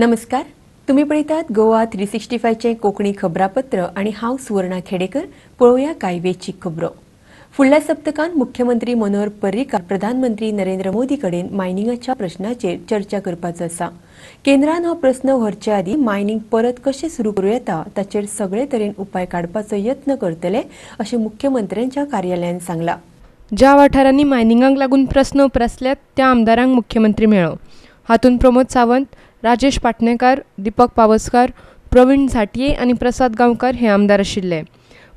नमस्कार, तुम्ही पळयतात गोवा 365चे कोंकणी खबरापत्र आणि हांव सुवर्णा खेडेकर. पळोवया कांय वेंचीक खबरो. फुडल्या सप्तकांत मुख्यमंत्री मनोहर पर्रीकार प्रधानमंत्री नरेंद्र मोदी कडेन मायनिंगाच्या प्रश्नाचेर चर्चा करपाचो आसा. केंद्रान हो प्रस्न व्हरचे आदी मायनिंग परत कशें सुरू करूं येता ताचेर सगळे तरेन उपाय काडपाचो यत्न करतले अशें मुख्यमंत्र्यांच्या कार्यालयान सांगलां. ज्या वाठारांनी मायनिंगाक लागून प्रस्न उप्रासल्यात त्या आमदारांक मुख्यमंत्री मेळ्ळो. हातूंत प्रमोद सावंत, राजेश पाटणेकार, दीपक पावसकार, प्रवीण झांटये आनी प्रसाद गांवकार हे आमदार आशिल्ले.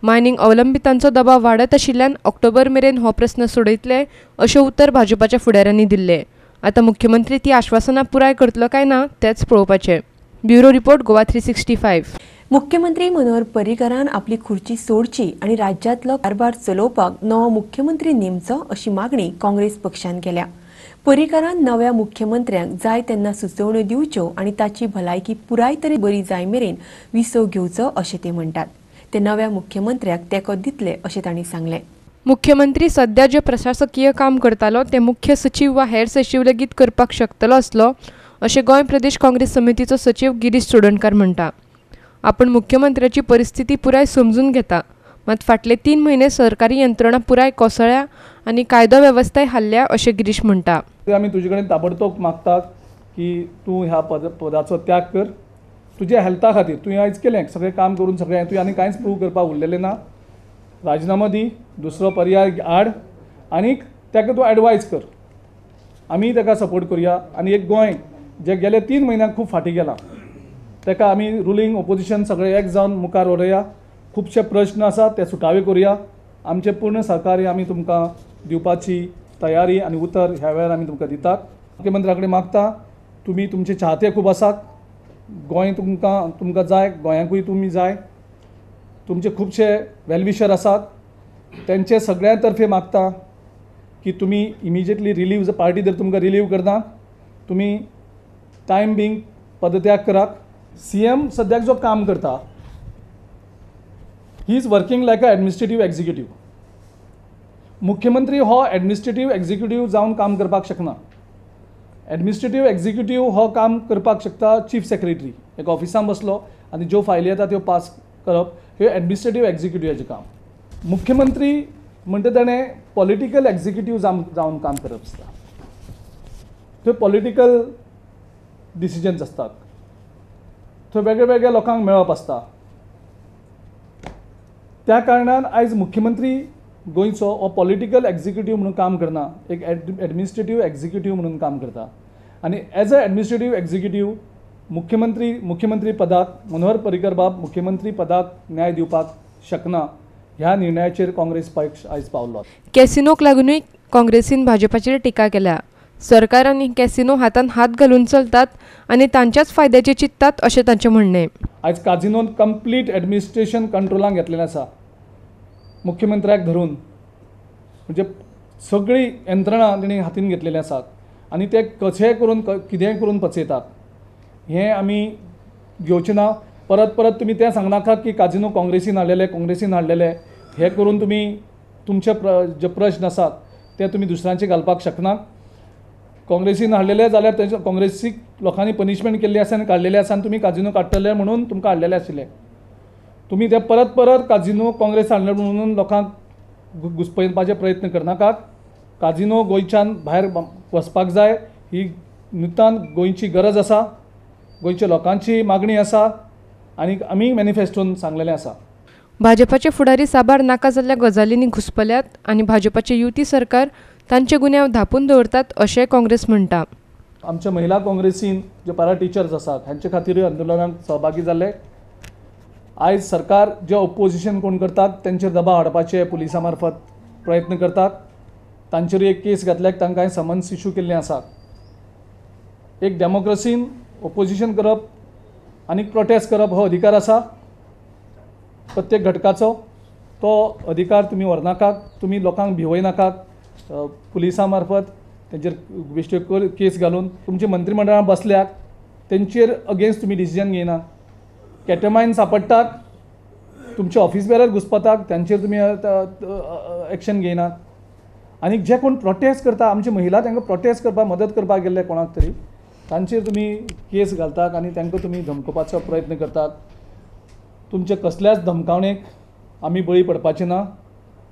मायनिंग अवलंबितांचो दबाव वाडत आशिल्ल्यान ऑक्टोबर मेरेन हो प्रस्न सोडयतले अशें उतर भाजपाच्या फुडाऱ्यांनी दिल्ले. आतां मुख्यमंत्री ती आश्वासनां पुराय करतलो काय ना तेच पळोवपाचें. Bureau report Goa 365. मुख्यमंत्री मनोहर पर्रीकारान आपली खुर्ची सोडची आनी राज्यांतलो कारभार चलोवपाक नवो मुख्यमंत्री नेमचो अशी मागणी काँग्रेस पक्षान केल्या. पर्रीकारान नव्या मुख्यमंत्र्यांक जाय तेन्ना सुचोवण्यो दिवच्यो आनी ताची भलायकी पुराय तरेन बरी जाय मेरेन विसो घेवचो अशें ते म्हणटात. ते नव्या मुख्यमंत्र्याक तेंको दितले अशें तांणी सांगलें. मुख्यमंत्री सध्या जे प्रशासकीय काम करतालो ते मुख्य सचिव वा हेर सचिव लेगीत करपाक शकतलो आसलो अशें गोंय प्रदेश काँग्रेस समितीचो सचिव गिरीश चोडणकार म्हणटा. आपण मुख्यमंत्र्याची परिस्थिती पुराय समजून घेता, मात फाटले 3 म्हयने सरकारी यंत्रणा पुराय कोसळ्ळ्या आनी कायदो वेवस्थाय हाल्ल्या अशें गिरीश म्हणटा. आमी तुजे कडेन ताबडतोब मागतात की तूं ह्या पदाचो त्याग कर. तुज्या हेल्था खातीर तुवें आयज केलें सगळें काम करून सगळें तुवें आनी कांयच प्रूव करपाक उरलेलें ना. राजिनामा दी, दुसरो पर्याय हाड आनीक ताका तूं एडवायज कर. आमी ताका सपोर्ट करुया आनी एक गोंय जे गेले 3 म्हयन्याक खूब फाटीं गेलां ताका आमी रुलींग ओपोजिशन सगळे एक जावन मुखार व्हरया. खुबशे प्रश्न आसात ते सुटावे करुया. आमचें पूर्ण सहकार्य आमी तुमकां दिवपाची तयारी आनी उतर ह्या वेळार आमी तुमकां दितात. मुख्यमंत्र्या कडेन मागता, तुमी तुमचे चाहते खूब आसात. गोंय तुमकां जाय, गोंयांकूय तुमी जाय. तुमचे खुबशे वेलविशर आसात, तेंचे सगळ्यां तर्फे मागता की तुमी इमिजिएटली रिलीव पार्टी जर तुमकां रिलीव करना तुमी टायम बींग पदत्याग करात. CM सद्याक जो काम करता he is working like a administrative executive. मुख्यमंत्री हो एडमिनिस्ट्रेटीव एक्झिक्युटीव जावन काम करपाक शकना. एडमिनिस्ट्रेटीव एक्झिक्युटीव हो काम करपाक शकता चीफ सेक्रेटरी. एक ऑफिसान बसलो आनी ज्यो फायली येता त्यो पास करप हे एडमिनिस्ट्रेटीव एक्झिक्युटिवाचें काम. मुख्यमंत्री म्हणटा ताणें पॉलिटिकल एक्झिक्युटीव जावन काम करप आसता. थंय पॉलिटिकल डिसिजन्स आसतात, थंय वेगळ्या वेगळ्या लोकांक मेळप आसता. त्या कारणान आयज मुख्यमंत्री गोंयचो हो पॉलिटिकल एक्झिक्युटीव म्हणून काम करना, एक एडमिनिस्ट्रेटीव एक्झिक्युटीव म्हणून काम करता. आनी एज अ एडमिनिस्ट्रेटीव एक्झिक्युटीव मुख्यमंत्री पदाक मनोहर पर्रीकर बाब मुख्यमंत्री पदाक न्याय दिवपाक शकना. ह्या निर्णयाचेर काँग्रेस पक्ष आयज पावलो. कॅसिनोक लागूनय काँग्रेसीन भाजपाचेर टिका केल्या. सरकार आनी कॅसिनो हातान हात घालून चलतात आनी तांच्याच फायद्याचे चिंततात अशें तांचें म्हणणें. आयज काजिनोन कंप्लीट एडमिनिस्ट्रेशन कंट्रोलांत घेतलेलें आसा. मुख्यमंत्र्याक धरून म्हणजे सगळी यंत्रणा तेणी हातीन घेतलेली आसात आनी ते कशेंय करून कितेंय करून पचयतात. हें आमी घेवचें ना. परत परत तुमी तें सांगनाकात की काजिनो काँग्रेसीन हाडलेले हे करून तुमी तुमचे जे प्रश्न आसात ते तुमी दुसऱ्यांचे घालपाक शकना. काँग्रेसीन हाडलेले जाल्यार तेजे काँग्रेसीक लोकांनी पनिशमेंट केल्ली आसा आनी काडलेले आसा आनी तुमी काजिनो काडटले म्हणून तुमकां हाडलेले आशिल्ले. तुमी ते परत परत काजिनो काँग्रेस हाडले म्हणून लोकांक घुसपयपाचे प्रयत्न करनाकात. काजिनो गोंयच्यान भायर वचपाक जाय ही नितान गोंयची गरज आसा, गोंयच्या लोकांची मागणी आसा आनी आमी मॅनिफेस्टोन सांगलेलें आसा. भाजपाचे फुडारी साबार नाका जाल्ल्या गजालींनी घुसपल्यात आनी भाजपाचे युती सरकार तांचे गुन्यांव धापून दवरतात अशें काँग्रेस म्हणटा. आमच्या महिला काँग्रेसीन जे पॅरा टिचर्स आसात हांचे खातीर आंदोलनात सहभागी जाल्ले. आयज सरकार जे ऑपोजिशन कोण करतात तांचेर दबाव हाडपाचे पुलिसां मार्फत प्रयत्न करतात. तांचेर एक केस घातल्याक तांकां समन्स इश्यू केल्लें आसा. एक डेमोक्रेसीन ऑपोजिशन करप आनी प्रोटेस्ट करप हो अधिकार आसा प्रत्येक घटकाचो. तो अधिकार तुमी व्हरनाकात, तुमी लोकांक भिवयनाकात. पुलिसां मार्फत तेंचेर बेश्टे केस घालून तुमचे मंत्रिमंडळान बसल्यात तेंचेर अगेन्स्ट तुमी डिसिजन घेयना. कॅटमायन सांपडटात, तुमचे ऑफिस बेरार घुसपतात तांचेर तुमी एक्शन घेयनात. आनी जे कोण प्रोटेस्ट करता आमची महिला तांकां प्रोटेस्ट करपाक मदत करपाक गेल्ले कोणाक तरी तांचेर तुमी केस घालतात आनी तांकां तुमी धमकोवपाचो प्रयत्न करतात. तुमचे कसल्याच धमकावणेक आमी बळी पडपाचे ना.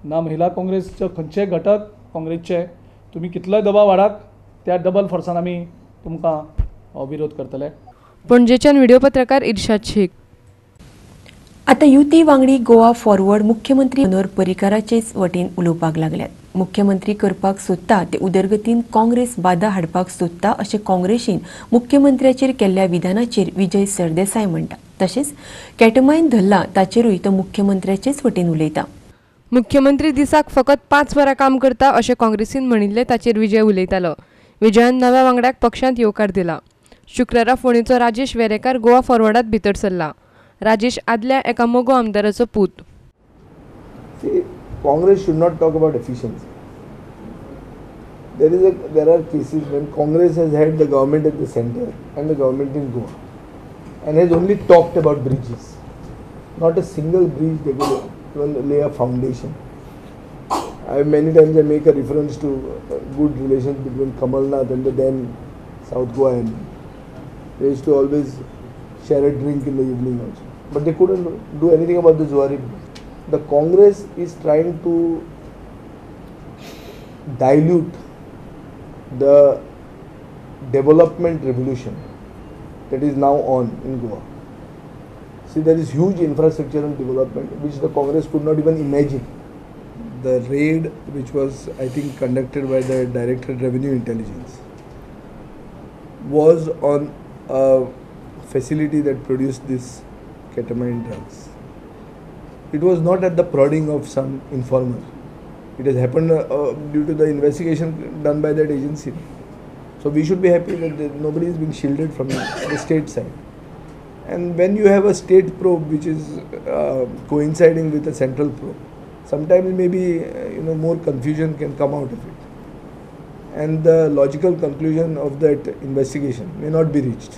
ना महिला काँग्रेसचे खंयचेय घटक काँग्रेसचे तुमी कितलोय दबाव हाडात, त्या डबल फोर्सान आमी तुमकां विरोध करतले. पणजेच्यान व्हिडिओ पत्रकार इर्शाद शेख. आता युती वांगडी गोवा फॉरवर्ड मुख्यमंत्री मनोहर पर्रीकाराचेच वटेन उलोवपाक लागल्यात. मुख्यमंत्री करपाक सोदता ते उदरगतीन काँग्रेस बादा हाडपाक सोदता अशें काँग्रेसीन मुख्यमंत्र्याचेर केल्ल्या विधानाचेर विजय सरदेसाय म्हणटा. तशेंच कॅटमायन धरला ताचेरूय तो मुख्यमंत्र्याचेच वटेन उलयता. मुख्यमंत्री दिसाक फकत 5 वरां काम करता अशें काँग्रेसीन म्हणिल्ले ताचेर विजय उलयतालो. विजयान नव्या वांगड्याक पक्षांत येवकार दिला. शुक्रारा फोंडेचो राजेश वेरेकार गोवा फॉरवर्डांत भितर सरला. राजेश आदल्या एका मोगो आमदाराचो पूत. Congress should not talk about efficiency. There are cases when Congress has had the government at the center and the government in Goa and has only talked about bridges. Not a single bridge they could even lay a foundation. Many times I make a reference to good relations between Kamalnath and the then South Goa MP. They used to always share a drink in the evening also. But they couldn't do anything about the Zuari bridge. The Congress is trying to dilute the development revolution that is now on in Goa. See, there is huge infrastructural development which the Congress could not even imagine. The raid which was, I think, conducted by the Directorate Revenue Intelligence was on a facility that produced this ketamine drugs. It was not at the prodding of some informer. It has happened due to the investigation done by that agency. So we should be happy that nobody is being shielded from the state side. And when you have a state probe which is coinciding with a central probe, sometimes maybe more confusion can come out of it. And the logical conclusion of that investigation may not be reached.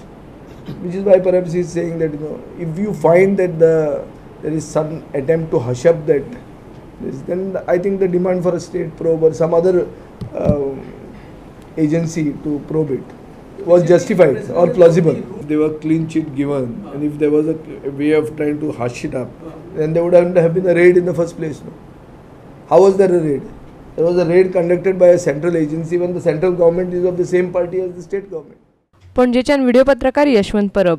Which is why perhaps he is saying that if you find that there is some attempt to hush up that, then I think the demand for a state probe or some other agency to probe it was justified or plausible. If they were clean chit given and if there was a way of trying to hush it up, then there wouldn't have been a raid in the first place. No? How was there a raid? There was a raid conducted by a central agency when the central government is of the same party as the state government. पणजेच्यान video पत्रकार यशवंत परब.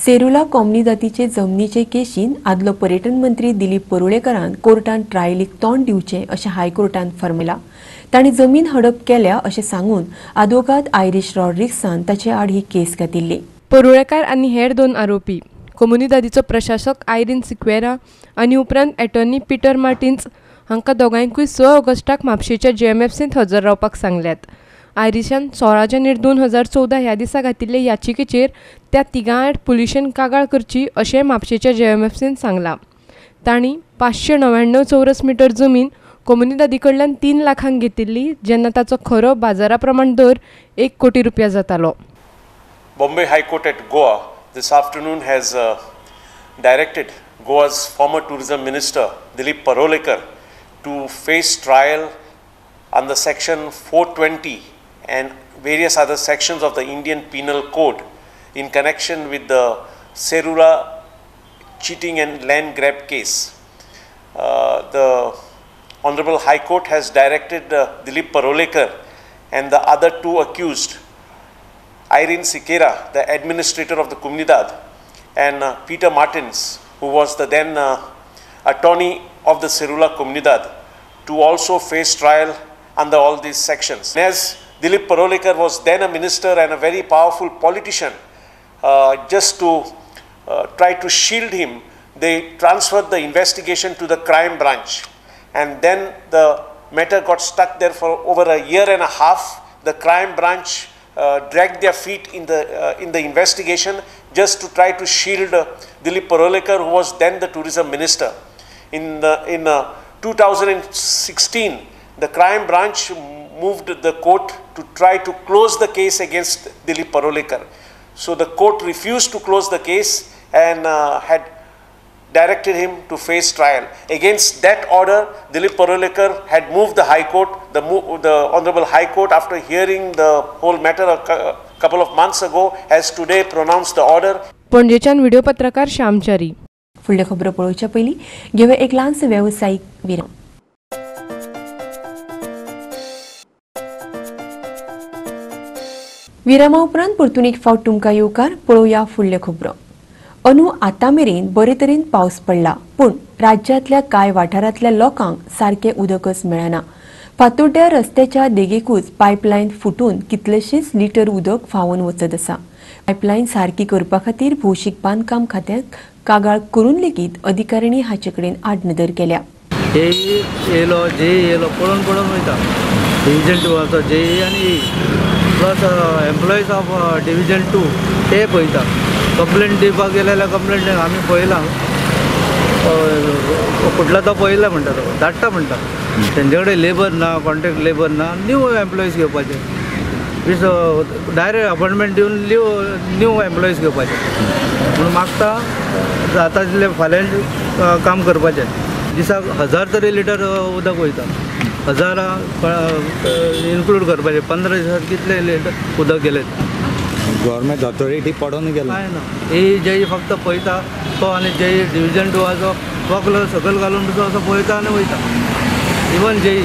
सेरुला कॉमनी जातीचे जमनीचे केशीन आदलो पर्यटन मंत्री दिलीप परुळेकरान कोर्टान ट्रायलीक तोंड दिवचें अशें हायकोर्टान फरमयलां. तांणी जमीन हडप केल्या अशें सांगून आदवोगाद आयरिश रॉड्रिक्सान ताचे आड ही केस घातिल्ली. परुळेकार आनी हेर 2 आरोपी कोमुनिदादीचो प्रशासक आयरीन सिक्वेरा आनी उपरांत एटर्नी पीटर मार्टिन्स हांकां दोगांयकूय 6 ऑगस्टाक म्हापशेच्या JMFCंत हजर रावपाक सांगल्यात. आयरिशान 16 जानेर 2014 ह्या दिसा घातिल्ले याचिकेचेर त्या तिगां आड पुलिशेन कागाळ करची अशें म्हापशेच्या JMFCन सांगलां. तांणी 599 चौरस मीटर जमीन कोमुनिदादी कडल्यान 3 लाखांक घेतिल्ली जेन्ना ताचो खरो बाजारा प्रमाण दर 1 कोटी रुपया जातालो. Bombay High Court at Goa this afternoon has directed Goa's former tourism minister Dilip Parolekar to face trial under section 420 and various other sections of the Indian Penal Code in connection with the Serura cheating and land grab case. The Honorable High Court has directed Dilip Parolekar and the other 2 accused, Irene Sikera, the administrator of the Comunidad, and Peter Martins, who was the then attorney of the Serula Comunidad, to also face trial under all these sections. As Dilip Parolekar was then a minister and a very powerful politician, just to try to shield him, they transferred the investigation to the crime branch. And then the matter got stuck there for over a year and a half. The crime branch dragged their feet in the investigation just to try to shield Dilip Parolekar, who was then the tourism minister. In 2016, the crime branch moved the court to try to close the case against Dilip Parolekar. So the court refused to close the case and had directed him to face trial. Against that order, Dilip Parolekar had moved the High Court. The Honorable High Court, after hearing the whole matter, couple of months ago has today pronounced the order. पणजेच्यान video पत्रकार श्यामचारी. फुडल्यो खबरो पळोवच्या पयलीं घेवया एक ल्हानसो वेवसायीक विराम. विरामा उपरांत परतून एक फावट तुमकां येवकार पळोवया फुडल्यो खबरो. अंदू आतां मेरेन बरे तरेन पावस पडला, पूण राज्यांतल्या कांय वाठारांतल्या लोकांक सारकें उदकच मेळना. फातोड्ड्या रस्त्याच्या देगेकूच पायपलायन फुटून कितलेशेच लिटर उदक व्हांवून वचत आसा. पायपलायन सारकी करपा खातीर भौशीक बांदकाम खात्याक कागाळ करून लेगीत अधिकाऱ्यांनी हाचे कडेन आडनदर केल्या. येयलो पळोवन वयता डिव्हिजन 2 आसा JE आनी प्लस एम्प्लॉईज ऑफ डिव्हिजन 2 ते पळयता. कंप्लेंट दिवपाक गेले जाल्यार कंप्लेंट आमी पळयलां, कुठला तो पळयला म्हणटा, तो धाडटा म्हणटा. तेंचे कडेन लेबर ना, कॉन्ट्रॅक्ट लेबर ना, न्यू एम्प्लॉईज घेवपाचे. वीस डायरेक्ट अपॉइंटमेंट दिवन न्यू एम्प्लॉईज घेवपाचे म्हणून मागता. जाता तितले फाल्यां काम करपाचें. दिसाक 1000 तरी लिटर उदक वयता. 1000 इन्क्लूड करपाचें. 15 दिसाक कितले लिटर उदक गेलें. गव्हर्मेंट ऑथॉरिटी पडून गेलो काय ना. ही JE फक्त पळयता तो, आनी JE डिव्हिजन 2 आसा वकलो सकयल घालून असो पळयता आनी वयता. इवन JE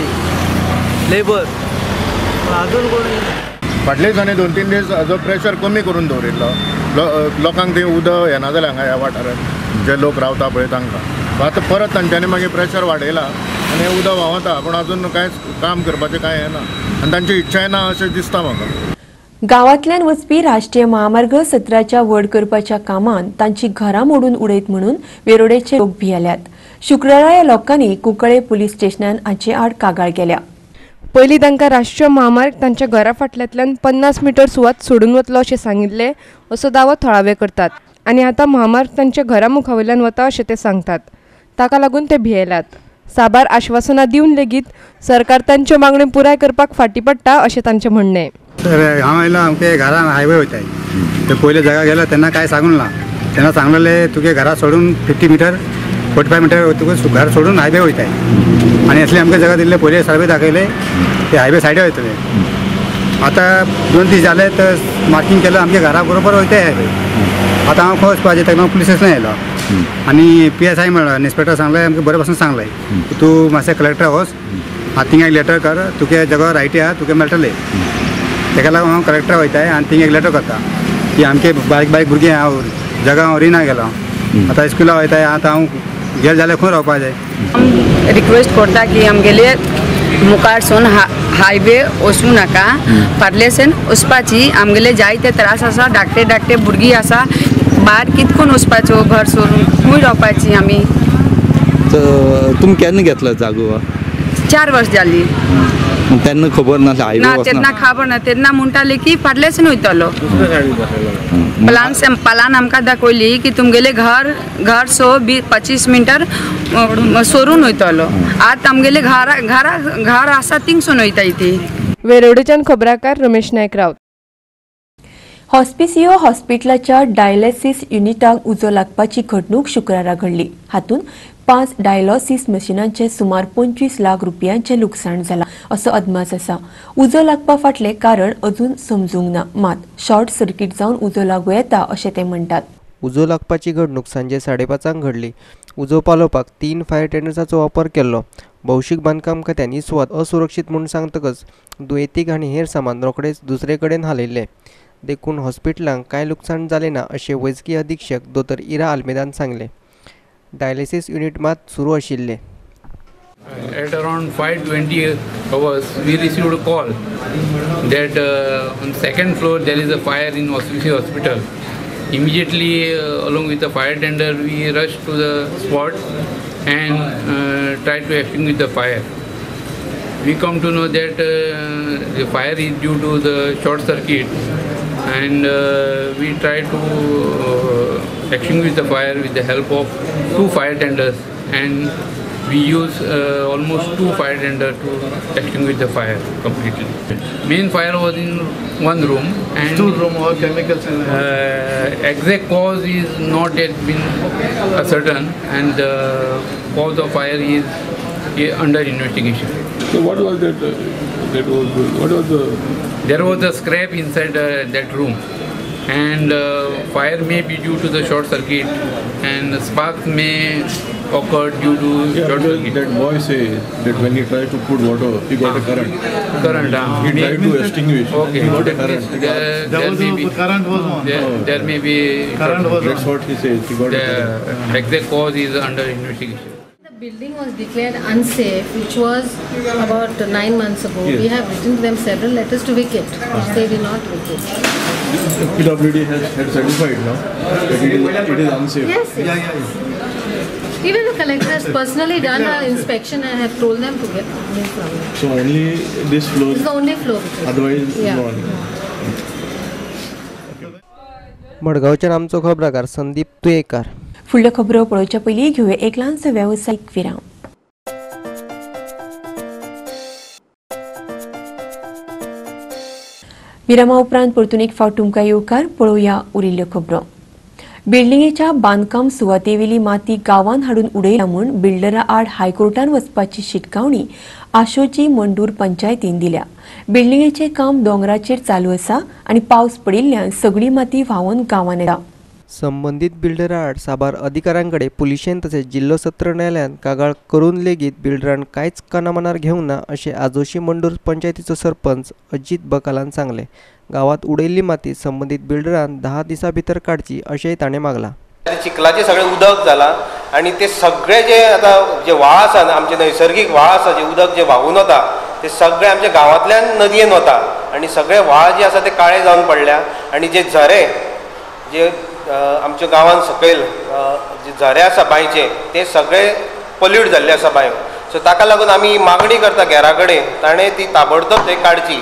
लेबर अजून कोणी. फाटले दिसांनी 2-3 दीस हाजो प्रेशर कमी करून दवरिल्लो. लोकांक थंय उदक येना जालें हांगा ह्या वाठारांत जे लोक रावता पळय तांकां. आतां परत तांच्यांनी मागीर प्रेशर वाडयला आनी हें उदक व्हांवता, पूण अजून कांयच काम करपाचें कांय येना आनी तांची इच्छाय ना अशें दिसता म्हाका. गांवांतल्यान वचपी राष्ट्रीय महामार्ग 17च्या व्हड करपाच्या कामान तांची घरां मोडून उडयत म्हणून वेरोडेचे लोक भियेल्यात. शुक्रारा ह्या लोकांनी कुंकळे पुलीस स्टेशनान हाचे आड कागाळ केल्या. पयलीं तांकां राष्ट्रीय महामार्ग तांच्या घरा फाटल्यांतल्यान 50 मीटर सुवात सोडून वतलो अशें सांगिल्लें असो दावो थळावे करतात. आनी आतां महामार्ग तांच्या घरा मुखावयल्यान वता अशें ते सांगतात. ताका लागून ते भियेल्यात. साबार आश्वासनां दिवन लेगीत सरकार तांच्यो मागण्यो पुराय करपाक फाटीं पडटा अशें तांचें म्हणणें. हांव आयलो आमचे घरान हायवे वयताय. ते पयले जगा गेलो तेन्ना कांय सांगून ना. तेन्ना सांगलेले तुगे घरा सोडून 50 मीटर 45 मीटर तुका घर सोडून हायवे वयताय. आनी असले आमकां जगा दिल्ले पयले सर्वे दाखयले ते हायवे सायडीक वयतले. आतां 2 दीस जाले तर मार्किंग केलं आमच्या घरा बरोबर वयताय हायवे. आतां हांव खंय वचपाचें तेन्ना पुलीस स्टेशनान येयलो आनी PSI म्हणलो इन्स्पेक्टर सांगलें आमकां बरे पासून सांगलें की तूं मातशें कलेक्टर वच, थिंगा एक लेटर कर, तुगे जगो रायटी आहा तुगे मेळटलें. ताका लागून हांव कलेक्टर वयताय आनी थिंगा एक लेटर करता की आमचे बारीक भुरगीं हांव जगा हांव रिना गेलो. आतां स्कुला वयताय. आतां हांव गेले जाल्यार खंय रावपा जाय. रिक्वेस्ट करता की आमगेले मुखारसून हायवे वचूं नाका, फाटल्यान वचपाची. आमगेले जायते त्रास आसा. धाकटे भुरगीं आसा. भायर कितकून वचपाचो घर सोडून खंय रावपाची आमी. तुमी केन्ना घेतलो जागो? 4 वर्स जाली. तेन्ना खबर ना तेन्ना खबर ना. तेन्ना म्हणटाले की फाटल्यान वयतलो. प्लान आमकां दाखयली की तुमगेले घर 25 मीटर सोडून वयतलो. आतां आमगेले घर आसा थिंगसून वयता ती. वेरोडेच्यान खबराकार रमेश नायक रावत. हॉस्पिसियो हॉस्पिटलाच्या डायलिसीस युनिटाक उजो लागपाची घडणूक शुक्रारा घडली. हातून 5 डायलिसीस मशिनांचे सुमार 25 लाख रुपयांचे लुकसाण जाला असो अदमास आसा. उजो लागपा फाटलें कारण अजून समजूंक ना, मात शॉर्ट सर्किट जावन उजो लागू येता अशें ते म्हणटात. उजो लागपाची घडणूक सांजे 5:30 घडली. उजो पालोवपाक 3 फायर टेंडर्सांचो वापर केल्लो. भौशीक बांदकाम खात्यान ही सुवात असुरक्षीत म्हूण सांगतकच दुयेंतीक आनी हेर सामान रोखडेच दुसरे कडेन हालयल्ले. देखून हॉस्पिटलांक कांय लुकसाण जालें ना अशें वैजकी अधीक्षक दोतोर इरा आल्मेदान सांगलें. डायलिसीस युनिट मात सुरू आशिल्ले. At around 5:20 hours, we received a call that on second floor there is a fire in Hospice Hospital. Immediately, along with the fire tender, we rushed to the spot and tried to extinguish the fire. We come to know that the fire is due to the short circuit, and we tried to extinguish the fire with the help of 2 fire tenders, and we use almost 2 fire tenders to extinguish the fire completely. Main fire was in one room, and 2 room or chemicals. Exact cause is not yet been ascertained, and the cause of fire is under investigation. So what was that? What was the? There was a scrap inside that room, and fire may be due to the short circuit, and spark may occur due to short circuit. That boy says that when he tried to put water, he got a current. Current. He tried to extinguish. Okay. He got a current. current was on. There may be Current was That's what he says. He got a current. the exact cause is under investigation. The building was declared unsafe, which was about 9 months ago. Yes. We have written to them several letters to vacate, which they did not vacate. PWD had certified now that it is unsafe. Yes, yes. Even the collector has personally done an inspection and have told them to get moved from it. So only this floor. It's the only floor. Which is Otherwise, yeah. no. मडगावच्यान आमचो खबराकार संदीप तुयेकार. फुडल्यो खबरो पळोवच्या पयलीं घेवया एक ल्हानसो वेवसायीक विराम. विरामा उपरांत परतून एक फावट तुमकां येवकार पळोवया उरिल्ल्यो खबरो. बिल्डिंगेच्या बांदकाम सुवातेवेली माती गांवांत हाडून उडयला म्हूण बिल्डरा आड हायकोर्टान वचपाची शिटकावणी आशोची मंडूर पंचायतीन दिल्या. बिल्डिंगेचें काम दोंगराचेर चालू आसा आनी पावस पडिल्ल्यान सगळी माती व्हांवून गांवांत येता. संबंधित बिल्डरा आड साबार अधिकाऱ्यांकडे पुलिशेन तसेच जिल्लो सत्र न्यायालयान कागाळ करून लेगीत बिल्डरान कांयच कनामनार घेवंक ना अशें आजोशी मंडूर पंचायतीचो सरपंच अजित बकालान सांगले. गावात उडयल्ली माती संबंधित बिल्डरान 10 दिसां भितर काडची अशेंय ताणें मागला. चिखलाचे सगळे उदक जाला आणि ते सगळे जे आता जे व्हाळ आसा आमचे नैसर्गिक व्हाळ आसा जे उदक जे व्हांवून वता ते सगळे आमच्या गांवांतल्यान नदयेन वता आणि सगळे व्हाळ जे आसा ते काळे जावन पडल्या आणि जे झरे जे आमच्या गांवांत सकयल जे झरे आसा बांयचे ते सगळे पोल्यूट जाल्ले आसा बांयो. सो ताका लागून आमी मागणी करता घरा कडेन ताणें ती ताबडतोब थंय काडची.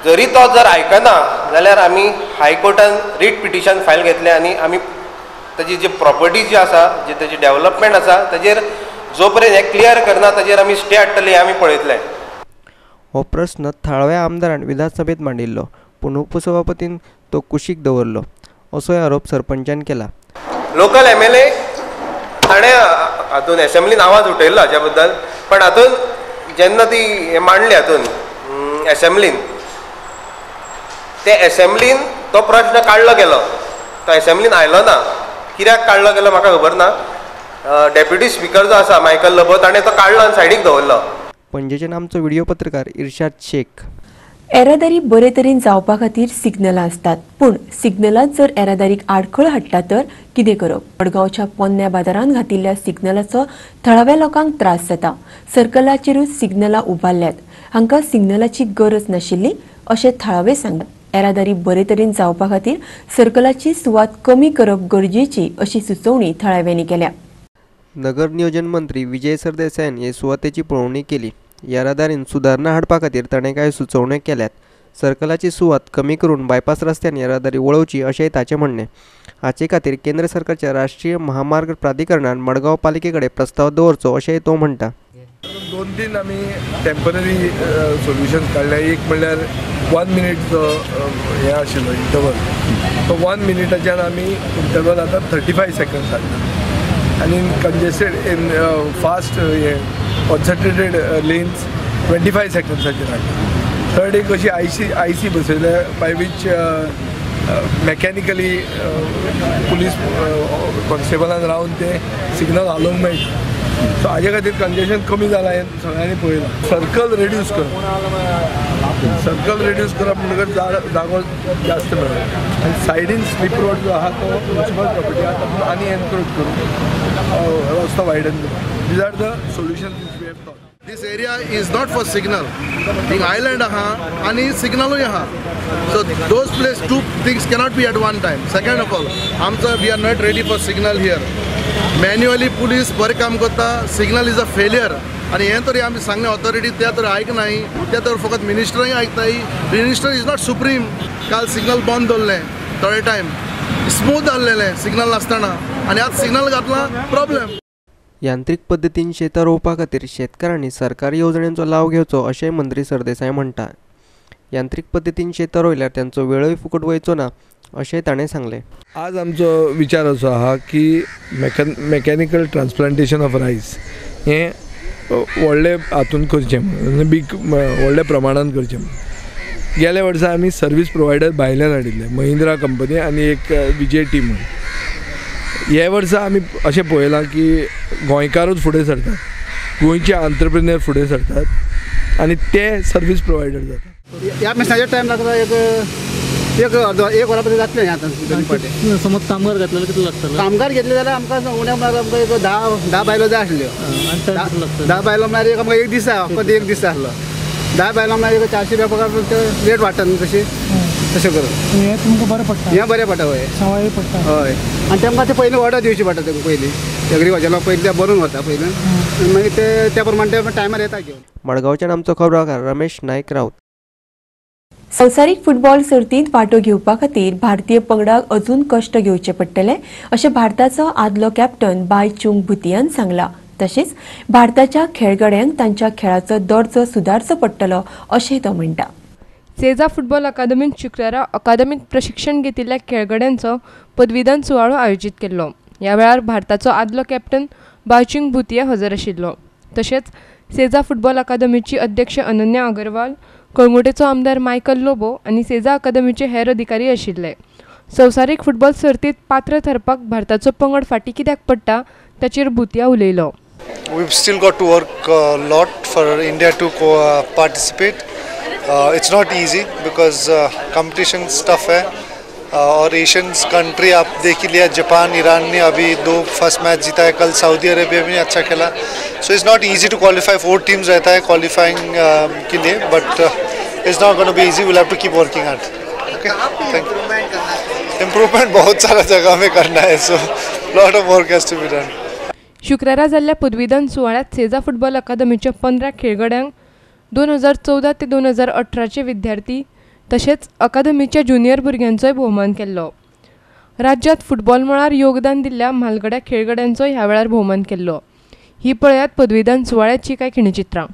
जरी तो जर आयकना जाल्यार आमी हायकोर्टान रीट पिटिशन फायल घेतलें आनी आमी ताजी जी प्रॉपर्टी जी आसा जी ताजी डेव्हलपमेंट आसा ताजेर जो पर्यंत हें क्लियर करना ताजेर आमी स्टे हाडटले आमी पळयतले. हो प्रस्न थळाव्या आमदारान विधानसभेत मांडिल्लो पूण उपसभापतीन तो कुशीक दवरलो असोय आरोप सरपंचान केला. लोकल MLA ताणें हातून एसेंब्लीन आवाज उठयल्लो हाच्या बद्दल पण हातून जेन्ना ती हें मांडलें हातून एसेंब्लीन ते एसेंब्लीन तो प्रश्न काडलो गेलो. तो एसेंब्लीन आयलो ना. कित्याक काडलो गेलो म्हाका खबर ना. डेप्युटी स्पीकर जो आसा मायकल लबो ताणें तो काडलो आनी सायडीक दवरलो. पणजेच्यान आमचो व्हिडिओ पत्रकार इर्शाद शेख. येरादारी बरे तरेन जावपा खातीर सिग्नलां आसतात पूण सिग्नलांत जर येरादारीक आडखळ हाडटा तर कितें करप. मडगांवच्या पोन्न्या बाजारांत घातिल्ल्या सिग्नलाचो थळाव्या लोकांक त्रास जाता. सर्कलाचेरूच सिग्नलां उबारल्यात. हांकां सिग्नलाची गरज नाशिल्ली अशें थळावे सांगतात. येरादारी बरे तरेन जावपा खातीर सर्कलाची सुवात कमी करप गरजेची अशी सुचोवणी थळाव्यांनी केल्या. नगर नियोजन मंत्री विजय सरदेसायान हे सुवातेची पळोवणी केली. येरादारीन सुदारणा हाडपा खातीर ताणें कांय सुचोवण्यो केल्यात. सर्कलाची सुवात कमी करून बायपास रस्त्यान येरादारी वळोवची अशेंय ताचें म्हणणें. हाचे खातीर केंद्र सरकारच्या राष्ट्रीय महामार्ग प्राधिकरणान मडगांव पालिके कडेन प्रस्ताव दवरचो अशेंय तो म्हणटा. 2-3 आमी टेम्पररी सोल्युशन काडल्या. एक म्हणल्यार 1 मिनिटचो हें आशिल्लो इंटरवल. तो 1 मिनिटाच्यान आमी इंटरवल आतां 35 सेकंड्स हाडला आनी congested in fast concentrated lanes 25 सेकंड्साचेर हाडला. थर्ड एक अशी आयसी बसयल्या बाय वीच मेकॅनिकली पुलीस कॉन्स्टेबलान रावन ते सिग्नल हालोवंक मेळटा. सो हाजे खातीर कंजेशन कमी जाला हें सगळ्यांनी पळयलां. सर्कल रेड्यूस करप म्हणटकच जागो जास्त मेळटा आनी सायडीन स्लीप रोड जो आहा तो म्युनिसिपल प्रॉपर्टी आहा तातूंत आनी एनक्रोच करून रस्तो वायडन करप. These are the solutions which we have thought. This area is not for signal. Thing island aha and signal aha. So those place two things cannot be at one time. Second of all, we are not ready for signal here. Manually police बरे काम करता. Signal is a failure. आणि हे तरी आमी सांगणे authority त्या तर आयकनाय. त्या तर फकत मिनिस्टरय आयकताय. Minister is not supreme. काल सिग्नल बंद दवरलें थोडे टायम. स्मूथ जाल्लेलें सिग्नल नासतना आनी आतां सिग्नल घातला प्रॉब्लेम. यांत्रिक पद्दतीन शेतां रोवपा खातीर शेतकारांनी सरकारी येवजण्यांचो लाव घेवचो अशेंय मंत्री सरदेसाय म्हणटा. यांत्रिक पद्दतीन शेतां रोयल्यार त्यांचो वेळय फुकट वयचो ना अशेंय ताणें सांगलें. आज आमचो विचार असो आहा की मेकॅनिकल ट्रान्सप्लांटेशन ऑफ रायस हें व्हडले हातून करचें म्हणून बीग व्हडल्या प्रमाणान करचें म्हणून गेल्या वर्सा आमी सर्वीस प्रोवायडर भायल्यान हाडिल्ले महिंद्रा कंपनी आनी एक विजय टी म्हणून हे वर्सा आमी अशें पळयलां की गोंयकारूच फुडें सरतात गोंयचे आंत्रप्रिन्युअर फुडें सरतात आनी ते सर्वीस प्रोवायडर जातात ह्या मॅचाचो टायम लागता एक वरा पर्यंत जातलें आतां समज कामगार घेतलेलो कितलो लागतलो कामगार घेतले जाल्यार आमकां उण्या म्हळ्यार आमकां एक 10 बायलो जाय आसल्यो 10 बायलो म्हळ्यार आमकां एक दीस एक दीस जाय आसलो 10 बायलो म्हळ्यार 400 रुपया पगार रेट वाडटा न्हू तशें करून हें तुमकां बरें पडटा हें बरें पडटा हय सवाय पडटा हय आनी तेमकां ते पयलीं ऑर्डर दिवची पडटा तेमकां पयलीं एग्रीकल्चर पयलीं ते बरोवन वता पयलीं मागीर ते त्या प्रमाणे ते टायमार येता घेवन मडगांवच्यान आमचो खबराकार रमेश नायक रावत. संवसारीक फुटबॉल सर्तींत वांटो घेवपा खातीर भारतीय पंगडाक अजून कश्ट घेवचे पडटले अशें भारताचो आदलो कॅप्टन बायचुंग भुतियान सांगला. तशेंच भारताच्या खेळगड्यांक तांच्या खेळाचो दर्जो सुदारचो पडटलो अशें तो म्हणटा. सेजा फुटबॉल अकादमींत शुक्रारा अकादमींत प्रशिक्षण घेतिल्ल्या खेळगड्यांचो पदवीदान सुवाळो आयोजीत केल्लो. ह्या वेळार भारताचो आदलो कॅप्टन बायचुंग भुतिया हजर आशिल्लो. तशेंच सेजा फुटबॉल अकादमीची अध्यक्ष अनन्या अगरवाल, कळंगुटेचो आमदार मायकल लोबो आनी सेजा अकादमीचे हेर अधिकारी आशिल्ले. संवसारीक फुटबॉल सर्तींत पात्र थारपाक भारताचो पंगड फाटीं कित्याक पडटा ताचेर भुतिया उलयलो. We've still got to work a lot for India to participate. It's not easy because competition tough है और एशियंस कंट्री आप देख ही लिया, जापान ईरान ने अभी 2 फर्स्ट मैच जीता है, कल सऊदी अरेबिया भी अच्छा खेला. So it's not easy to qualify. 4 teams रहता है क्वालिफाइंग के लिए, but it's not gonna be easy. Will have to keep working hard. Okay, thank you. Improvement बहुत सारा जगह में करना है, so lot of work has to be done. शुक्रारा जाल्ल्या पदवीदान सुवाळ्यात सेजा फुटबॉल अकादमीच्या 15 खेळगड्यांक 2014 ते 2018 विद्यार्थी तशेंच अकादमीच्या ज्युनियर भुरग्यांचोय भोवमान केल्लो. राज्यांत फुटबॉल मळार योगदान दिल्ल्या म्हालगड्या खेळगड्यांचोय ह्या वेळार भोवमान केल्लो. ही पळयात पदवीदान सुवाळ्याची कांय खिणचित्रां.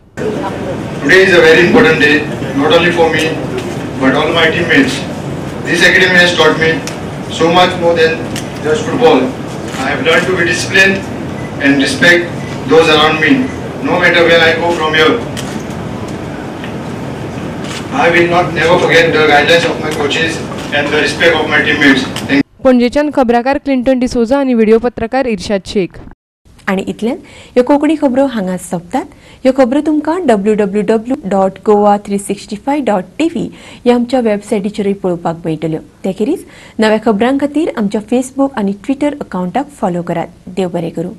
Today is a very important day, not only for me, but all my teammates. This academy has taught me so much more than just football. I have learned to be disciplined and respect those around me, no matter where I go from here. I will not never forget the guidelines of my coaches and the respect of my teammates. पणजेच्यान खबराकार Clinton D'Souza आनी video पत्रकार इर्शाद शेख. आनी इतल्यान ह्यो कोंकणी खबरो हांगाच सोंपतात. ह्यो खबरो तुमकां www.goa365.tv ह्या आमच्या वेबसायटीचेरूय पळोवपाक मेळटल्यो. ते खेरीज नव्या खबरां खातीर आमच्या फेसबूक आनी ट्विटर अकावंटाक फॉलो करात. देव बरें करूं.